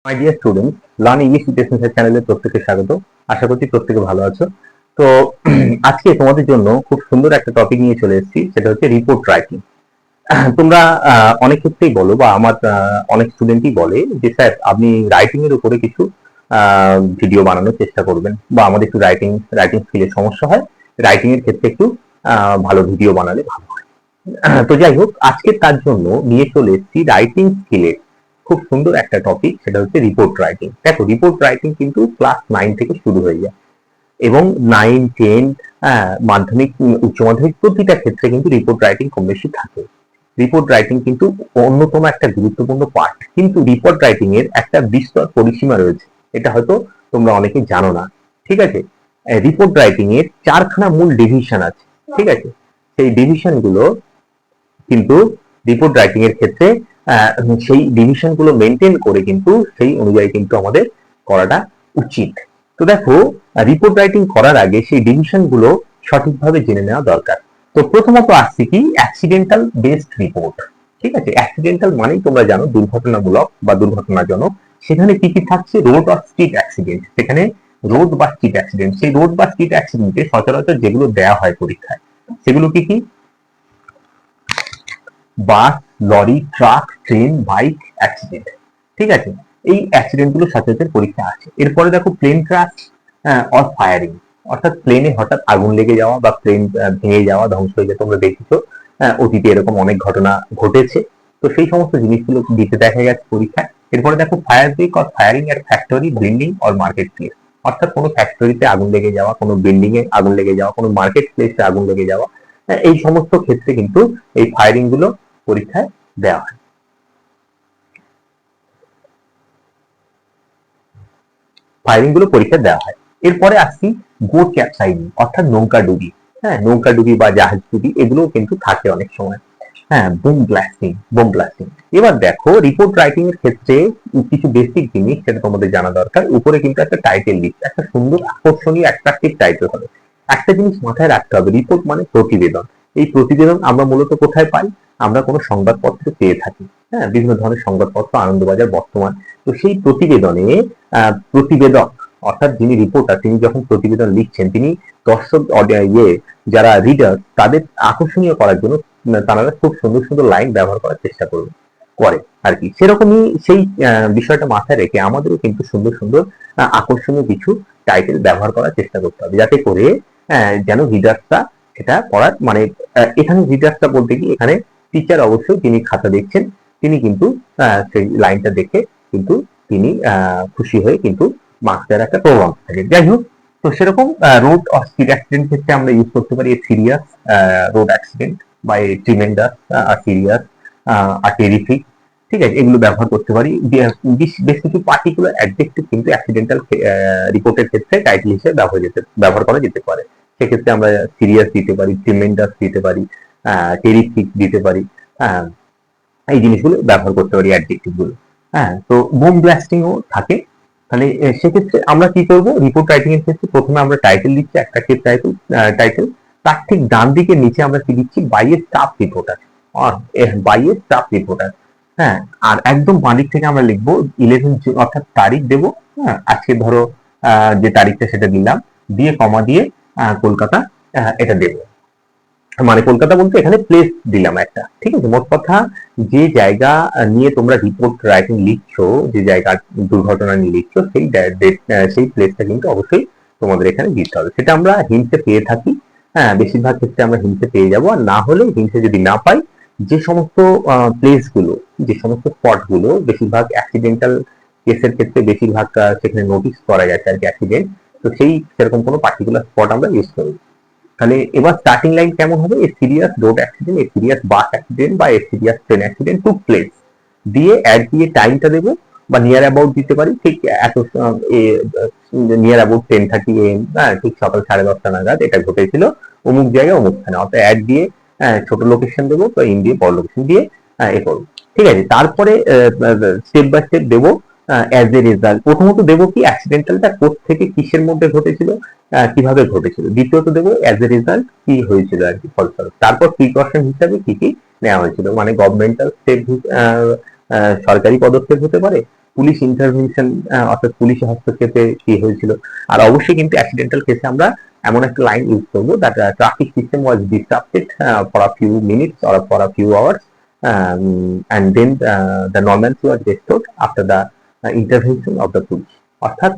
My dear student, learn English with essential চ্যানেলে প্রত্যেককে স্বাগত। আশা করছি প্রত্যেকে ভালো আছো। তো আজকে তোমাদের জন্য খুব সুন্দর একটা টপিক নিয়ে চলে এসেছি, সেটা হচ্ছে রিপোর্ট রাইটিং। তোমরা অনেক ক্ষেত্রেই বলো বা আমার অনেক স্টুডেন্টই বলে যে স্যার আপনি রাইটিং এর উপরে কিছু ভিডিও বানানোর চেষ্টা করবেন, বা আমাদের একটু রাইটিং রাইটিং স্কিলের সমস্যা হয়, রাইটিং এর ক্ষেত্রে একটু ভালো ভিডিও বানালে ভালো হয়। তো যাই হোক, আজকে তার জন্য নিয়ে চলে এসেছি রাইটিং স্কিলের খুব সুন্দর একটা টপিক, সেটা হচ্ছে রিপোর্ট রাইটিং। দেখো, রিপোর্ট রাইটিং কিন্তু ক্লাস 9 থেকে শুরু হয়ে যায়, এবং 9, 10, মাধ্যমিক, উচ্চ মাধ্যমিক প্রতিটা ক্ষেত্রে কিন্তু রিপোর্ট রাইটিং কম বেশি থাকে। রিপোর্ট রাইটিং কিন্তু অন্যতম একটা গুরুত্বপূর্ণ পার্ট, কিন্তু রিপোর্ট রাইটিং এর একটা বিস্তর পরিসীমা রয়েছে, এটা হয়তো তোমরা অনেকে জানো না। ঠিক আছে, রিপোর্ট রাইটিং এর 4খানা মূল ডিভিশন আছে। ঠিক আছে, সেই ডিভিশন গুলো কিন্তু রিপোর্ট রাইটিং এর ক্ষেত্রে সেই ডিভিশন গুলো মেনটেন করে কিন্তু সেই অনুযায়ী কিন্তু আমাদের করাটা উচিত। তো দেখো, রিপোর্ট রাইটিং করার আগে সেই ডিভিশন গুলো সঠিকভাবে জেনে নেওয়া দরকার। তো প্রথমত আসছি কি, অ্যাক্সিডেন্টাল বেসড রিপোর্ট। ঠিক আছে, অ্যাক্সিডেন্টাল মানেই তোমরা জানো দুর্ঘটনামূলক বা দুর্ঘটনাজনক। সেখানে কি কি থাকছে? রোড বা স্ট্রিট অ্যাক্সিডেন্ট। সেখানে রোড বা স্ট্রিট অ্যাক্সিডেন্ট, সেই রোড বা স্ট্রিট অ্যাক্সিডেন্টে সচরাচর যেগুলো দেওয়া হয় পরীক্ষায়, সেগুলো কি কি? Bus, lorry, truck, train, bike accident. ঠিক আছে, এই অ্যাক্সিডেন্ট গুলো সচরাচর পরীক্ষা আছে। এরপরে দেখো, প্লেন ক্রাশ অর ফায়ারিং, অর্থাৎ প্লেনে হঠাৎ আগুন লেগে যাওয়া বা প্লেন ভেঙে যাওয়া, ধ্বংস হয়ে যাওয়া। তোমরা দেখেছো অতীতে এরকম অনেক ঘটনা ঘটেছে। তো সেই সমস্ত জিনিসগুলো দিতে দেখা গেছে পরীক্ষায়। এরপরে দেখো, fire break or firing at factory, building or market place, অর্থাৎ কোনো ফ্যাক্টরিতে আগুন লেগে যাওয়া, কোনো বিল্ডিং এ আগুন লেগে যাওয়া, কোনো মার্কেট প্লেসে আগুন লেগে যাওয়া। এই সমস্ত ক্ষেত্রে কিন্তু এই ফায়ারিং গুলো পরীক্ষায় দেওয়া হয়। ফায়ারিং গুলো পরীক্ষায় দেওয়া হয়। এরপরে আসছি বোট ক্যাপসাইজিং, অর্থাৎ নৌকা ডুবি। হ্যাঁ, নৌকা ডুবি বা জাহাজ ডুবি এগুলো কিন্তু থাকে অনেক সময়। হ্যাঁ, বুম ব্লাস্টিং, বোম ব্লাস্টিং। এবার দেখো, রিপোর্ট রাইটিং এর ক্ষেত্রে কিছু বেসিক জিনিস সেটা তোমাদের জানা দরকার। উপরে কিন্তু একটা টাইটেল লিখছে, একটা সুন্দর আকর্ষণীয় অ্যাট্রাকটিভ টাইটেল হবে। একটা জিনিস মাথায় রাখতে হবে, রিপোর্ট মানে প্রতিবেদন। এই প্রতিবেদন আমরা মূলত কোথায় পাই? আমরা কোনো সংবাদপত্রে পেয়ে থাকি। হ্যাঁ, বিভিন্ন ধরনের সংবাদপত্র, আনন্দবাজার, বর্তমান। তো সেই প্রতিবেদনে প্রতিবেদক, অর্থাৎ যিনি রিপোর্টার, তিনি যখন প্রতিবেদন লিখছেন, তিনি দর্শক যারা রিডার, তাদের আকর্ষণীয় করার জন্য তারা খুব সুন্দর সুন্দর লাইন ব্যবহার করার চেষ্টা করে আর কি। সেরকমই সেই বিষয়টা মাথায় রেখে আমাদেরও কিন্তু সুন্দর সুন্দর আকর্ষণীয় কিছু টাইটেল ব্যবহার করার চেষ্টা করতে হবে, যাতে করে যেন রিডার্সরা সেটা পড়ার মানে এখানে রিডার্সরা বলতে কি, এখানে টিচার অবশ্যই যিনি খাতা দেখছেন, তিনি কিন্তু সেই লাইনটা দেখে কিন্তু তিনি খুশি হয়ে কিন্তু মার্কস দেওয়ার একটা প্রবণতা থাকে। যাই হোক, তো সেরকম রোড অর স্ট্রিট অ্যাক্সিডেন্ট ক্ষেত্রে আমরা ইউজ করতে পারি সিরিয়াস রোড অ্যাক্সিডেন্ট বা ট্রিমেন্ডাস, সিরিয়াস, আর টেরিফিক। ঠিক আছে, এগুলো ব্যবহার করতে পারি। বেশ কিছু পার্টিকুলার অ্যাডজেক্টিভ কিন্তু অ্যাক্সিডেন্টাল রিপোর্টের ক্ষেত্রে টাইটেল হিসেবে ব্যবহার করা যেতে পারে। সেক্ষেত্রে আমরা সিরিয়াস দিতে পারি, ট্রিমেন্ডাস দিতে পারি, টেরিফিক দিতে পারি। এই জিনিসগুলো ব্যবহার করতে পারি, অ্যাডজেক্টিভ গুলো। হ্যাঁ, তো বোম ব্লাস্টিং ও থাকে। তাহলে সেক্ষেত্রে আমরা কি করব? রিপোর্ট রাইটিং এর ক্ষেত্রে প্রথমে আমরা টাইটেল লিখছি, একটা টাইটেল। তার ঠিক ডান দিকে নিচে আমরা কি লিখছি? বাই এ স্টাফ রিপোর্টার, আর বাই এ স্টাফ রিপোর্টার। হ্যাঁ, আর একদম বাঁ দিক থেকে আমরা লিখবো 11 জুন, অর্থাৎ তারিখ দেবো। হ্যাঁ, আজকে ধরো যে তারিখটা সেটা দিলাম, দিয়ে কমা দিয়ে কলকাতা এটা দেবো। মানে কলকাতা বলতে এখানে প্লেস দিলাম একটা। ঠিক আছে, মোট কথা যে জায়গা নিয়ে তোমরা রিপোর্ট রাইটিং লিখছো, যে জায়গা দুর্ঘটনা নিয়ে লিখছো, সেই প্লেসটা কিন্তু অবশ্যই তোমাদের এখানে দিতে হবে। সেটা আমরা হিন্টে পেয়ে থাকি। হ্যাঁ, বেশিরভাগ ক্ষেত্রে আমরা হিন্টে পেয়ে যাবো, আর না হলে হিন্টে যদি না পাই, যে সমস্ত প্লেস গুলো, যে সমস্ত স্পট গুলো বেশিরভাগ অ্যাক্সিডেন্টাল কেসের ক্ষেত্রে বেশিরভাগ সেখানে নোটিস করা গেছে আর কি অ্যাক্সিডেন্ট, তো সেই সেরকম কোনো পার্টিকুলার স্পট আমরা ইউজ করি। তাহলে এবার স্টার্টিং লাইন কেমন হবে? A serious road accident, a serious bus accident বা a serious train accident took place, দিয়ে অ্যাড দিয়ে টাইমটা দেবো, বা নিয়ার অ্যাবাউট দিতে পারি। ঠিক এত নিয়ার অ্যাবাউট 10:30 AM, ঠিক সকাল 10:30 নাগাদ এটা ঘটেছিল অমুক জায়গায় অমুক স্থানে, অর্থাৎ অ্যাড দিয়ে ছোট লোকেশন দেবো, তো ইন দিয়ে বড় লোকেশন দিয়ে এ করবো। ঠিক আছে, তারপরে স্টেপ বাই স্টেপ দেবো। অ্যাজ এ রেজাল্ট প্রথমত দেবো কি, অ্যাক্সিডেন্টালটা থেকে কিসের মধ্যে ঘটেছিল, কিভাবে ঘটেছিল। দ্বিতীয়ত দেবো অ্যাজ এ রেজাল্ট কি হয়েছিল আর কি, ফলস্বরূপ। তারপর প্রিকশন হিসাবে কি কি নেওয়া হয়েছিল, মানে গভর্নমেন্টাল স্টেপ, সরকারি পদক্ষেপ হতে পারে, পুলিশ ইন্টারভেনশন অর্থাৎ পুলিশ হস্তক্ষেপে কি হয়েছিল। আর অবশ্যই কিন্তু অ্যাক্সিডেন্টাল কেসে আমরা এমন একটা লাইন ইউজ করবো, that traffic system was disrupted for a few minutes or for a few hours and then the normalcy was restored after the intervention of the police। অর্থাৎ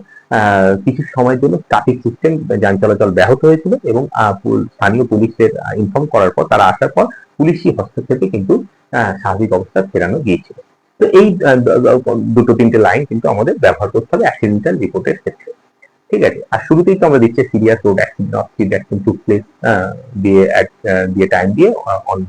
কিছু সময়ের জন্য ট্রাফিক সিস্টেম যান চলাচল ব্যাহত হয়েছিল এবং স্থানীয় পুলিশের ইনফর্ম করার পর, তারা আসার পর পুলিশি হস্তক্ষেপে কিন্তু স্বাভাবিক অবস্থা ফেরানো গিয়েছিল। তো এই দুটো তিনটে লাইন কিন্তু আমাদের ব্যবহার করতে হবে অ্যাক্সিডেন্টাল রিপোর্টের ক্ষেত্রে। ঠিক আছে। আর শুরুতেই তো আমরা দিচ্ছি serious road accident of speed accident took place দিয়ে টাইম দিয়ে অন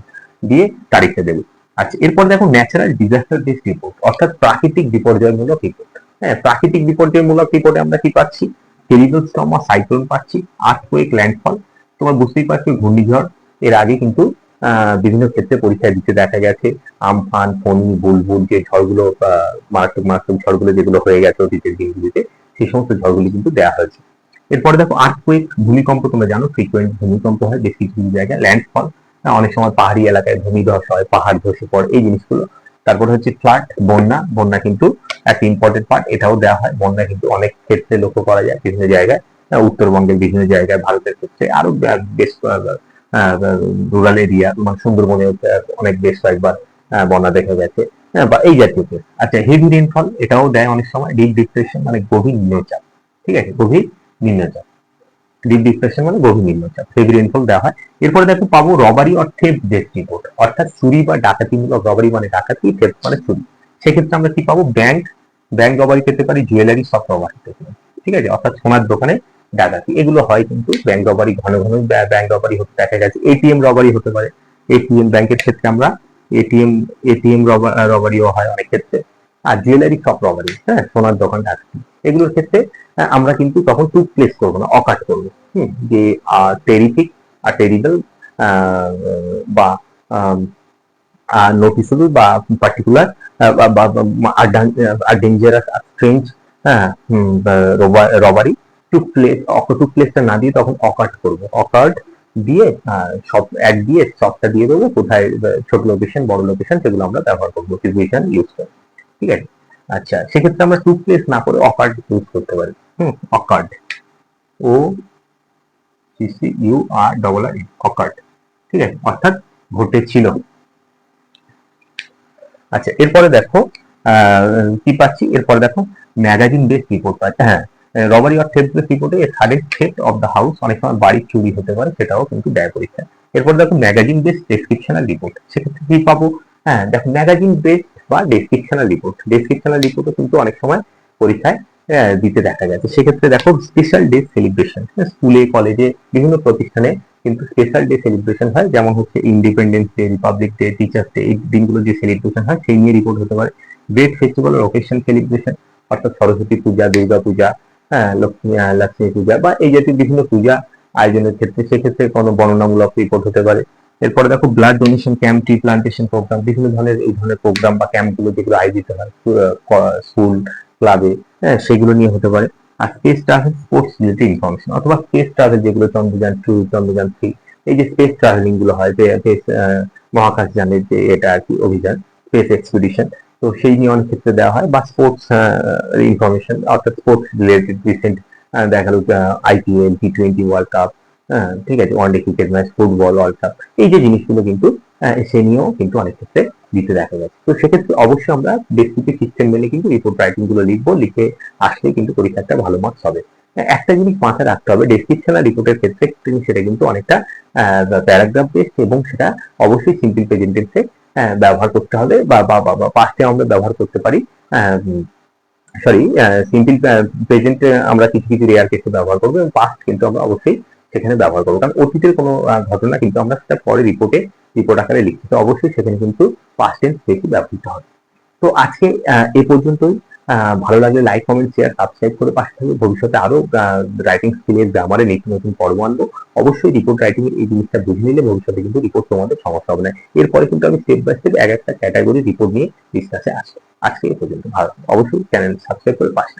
দিয়ে তারিখে দেবে। আচ্ছা, এরপর দেখো ন্যাচারাল ডিজাস্টার বেসড রিপোর্ট, অর্থাৎ প্রাকৃতিক বিপর্যয়মূলক রিপোর্ট। হ্যাঁ, প্রাকৃতিক বিপর্যয়মূলক রিপোর্টে আমরা কি পাচ্ছি? টেরিবল স্টর্ম বা সাইক্লোন পাচ্ছি, আর্থকুয়েক, ল্যান্ডফল। তোমার বুঝতেই পারছো ঘূর্ণিঝড় এর আগে কিন্তু বিভিন্ন ক্ষেত্রে পরীক্ষায় দিতে দেখা গেছে। আমফান, ফণী, বুলবুল যে ঝড়গুলো, মারাত্মক মারাত্মক ঝড়গুলো যেগুলো হয়ে গেছে অতীতের দিনগুলিতে, সেই সমস্ত ঝড়গুলি কিন্তু দেওয়া হয়েছে। এরপরে দেখো আর্থকুয়েক, ভূমিকম্প। তোমরা জানো ফ্রিকুয়েন্ট ভূমিকম্প হয় বেশ কিছু কিছু জায়গায়। ল্যান্ডফল, অনেক সময় পাহাড়ি এলাকায় ভূমিধস হয়, পাহাড় ধসে পড়ে, এই জিনিসগুলো। তারপরে হচ্ছে ফ্লাড, বন্যা। বন্যা কিন্তু একটা ইম্পর্টেন্ট পার্ট, এটাও দেওয়া হয়। বন্যা কিন্তু অনেক ক্ষেত্রে লক্ষ্য করা যায় বিভিন্ন জায়গায়, উত্তরবঙ্গের বিভিন্ন জায়গায়, ভারতের ক্ষেত্রে আরো বেশ রুরাল এরিয়া মানে সুন্দরবনে অনেক বেশ কয়েকবার বন্যা দেখা গেছে, বা এই জাতীয় কেস। আচ্ছা, হেভি রেনফল এটাও দেয় অনেক সময়। ডিপ ডিপ্রেশন মানে গভীর নিম্নচাপ। ঠিক আছে, গভীর নিম্নচাপ। ডিপ ডিপ্রেশন মানে গভীর নিম্নচাপ, হেভি রেনফল দেওয়া হয়। এরপরে দেখো পাবো robbery or theft based report, অর্থাৎ চুরি বা ডাকাতিমূলক। রবারি মানে ডাকাতি, থেফট মানে চুরি। সেক্ষেত্রে আমরা কি পাবো? ব্যাংক রবারি পেতে পারি, জুয়েলারি শপ রবারি পেতে পারি। ঠিক আছে, অর্থাৎ সোনার দোকানে ডাকাতি, এগুলো হয় কিন্তু। ব্যাংক রবারি ঘন ঘন ব্যাংক রবারি হতে দেখা গেছে। এটিএম রবারি হতে পারে, এটিএম ব্যাংকের ক্ষেত্রে আমরা এটিএম এটিএম রবারিও হয় অনেক ক্ষেত্রে। আর জুয়েলারি শপ রবারি, হ্যাঁ, সোনার দোকান ডাকাতি, এগুলোর ক্ষেত্রে আমরা কিন্তু তখন টু প্লেস করবো না, অকাট করবো। যে টেরিফিক আর টেরিবল বা নোটিসেবল বা পার্টিকুলার আর ডেঞ্জারাস আর স্ট্রেঞ্জ, হ্যাঁ, রবারি টুক প্লেসটা না দিয়ে তখন অকাট করবো। অকার্ড দিয়ে সব অ্যাড দিয়ে সবটা দিয়ে দেবো কোথায়, ছোট লোকেশন, বড় লোকেশন, সেগুলো আমরা ব্যবহার করবো, সিচুয়েশন ইউজ করবো। ঠিক আছে। আচ্ছা, সেক্ষেত্রে আমরা টু প্লেস না করে অকার্ড ইউজ করতে পারি। অকার্ড, ও CCUR অকার্ড। ঠিক আছে, অর্থাৎ ঘটেছিল। আচ্ছা, এরপরে দেখো কি পাচ্ছি। এরপরে দেখো ম্যাগাজিন বেসড রিপোর্ট পাচ্ছি। হ্যাঁ, রবারি অর থেফট বেসড রিপোর্টে sudden theft of the house, অনেক সময় বাড়ির চুরি হতে পারে, সেটাও কিন্তু দেয় পরীক্ষা। এরপর দেখো ম্যাগাজিন বেসড ডেসক্রিপশনাল রিপোর্ট, সেক্ষেত্রে কি পাবো? হ্যাঁ, দেখো ম্যাগাজিন বেসড বা ডেসক্রিপশনাল রিপোর্ট। ডেসক্রিপশনাল রিপোর্টও কিন্তু অনেক সময় পরীক্ষায় দিতে দেখা গেছে। সেক্ষেত্রে দেখো স্পেশাল ডে সেলিব্রেশন, স্কুলে কলেজে বিভিন্ন প্রতিষ্ঠানে কিন্তু স্পেশাল ডে সেলিব্রেশন হয়, যেমন হচ্ছে independence day, Republic day, teachers day, এই দিনগুলো যে সেলিব্রেশন হয় সেই নিয়ে রিপোর্ট হতে পারে। গ্রেট ফেস্টিভ্যাল আর ওকেশন সেলিব্রেশন, অর্থাৎ সরস্বতী পূজা, দুর্গা পূজা, হ্যাঁ, লক্ষ্মী পূজা বা এই জাতীয় বিভিন্ন পূজা আয়োজনের ক্ষেত্রে, সেক্ষেত্রে কোনো বর্ণনামূলক রিপোর্ট হতে পারে। এরপরে দেখো blood donation camp, tree plantation programme, বিভিন্ন ধরনের এই ধরনের প্রোগ্রাম বা ক্যাম্পগুলো যেগুলো আয়োজিত হয় স্কুল, ক্লাবে, হ্যাঁ, সেগুলো নিয়ে হতে পারে। আর space travel, sports related information, অথবা স্পেস ট্রাভেল যেগুলো চন্দ্রযান 2, চন্দ্রযান 3, এই যে স্পেস ট্রাভেলিং গুলো হয়, যে মহাকাশ যানের যে এটা আর কি অভিযান, স্পেস এক্সপিডিশন, তো সেই নিয়ে অনেক ক্ষেত্রে দেওয়া হয়। বা স্পোর্টস ইনফরমেশন, অর্থাৎ স্পোর্টস রিলেটেড রিসেন্ট দেখা গেল IPL, T20 ওয়ার্ল্ড কাপ, ঠিক আছে, one day cricket match, football world cup, এই যে জিনিসগুলো কিন্তু সে নিয়েও কিন্তু অনেক ক্ষেত্রে দিতে দেখা যাচ্ছে। তো সেক্ষেত্রে অবশ্যই আমরা ডেসক্রিপটিভ সিস্টেম মেনে কিন্তু রিপোর্ট রাইটিং গুলো লিখবো, লিখে আসলে কিন্তু পরীক্ষাটা ভালো মার্কস হবে। একটা জিনিস মাথায় রাখতে হবে, ডেসক্রিপশন আর রিপোর্টের ক্ষেত্রে সেটা কিন্তু অনেকটা প্যারাগ্রাফ বেসড, এবং সেটা অবশ্যই সিম্পল প্রেজেন্ট টেন্সে ব্যবহার করতে হবে, বা পাস্টে আমরা ব্যবহার করতে পারি। সরি, সিম্পল প্রেজেন্ট আমরা কিছু কিছু রেয়ার কেসে ব্যবহার করবো, এবং পাস্ট কিন্তু আমরা অবশ্যই সেখানে ব্যবহার করবো, কারণ অতীতের কোনো ঘটনা কিন্তু আমরা সেটা পরে রিপোর্ট আকারে লিখছি, তো অবশ্যই সেখানে কিন্তু পাস্ট টেন্স বেশি ব্যবহৃত হবে। তো আজকে এ পর্যন্তই। ভালো লাগলে লাইক, কমেন্ট, শেয়ার, সাবস্ক্রাইব করে পাশে থাকবে। ভবিষ্যতে আরো রাইটিং স্কিলের গ্রামারে নতুন নতুন পর্ব আনবো। অবশ্যই রিপোর্ট রাইটিং এর এই জিনিসটা বুঝে নিলে ভবিষ্যতে কিন্তু রিপোর্ট তোমাদের সমস্যা হবে না। এরপরে কিন্তু আমি স্টেপ বাই স্টেপ এক একটা ক্যাটাগরি রিপোর্ট নিয়ে ডিসকাসে আসবো। আজকে এ পর্যন্ত। ভালো, অবশ্যই চ্যানেল সাবস্ক্রাইব করে পাশে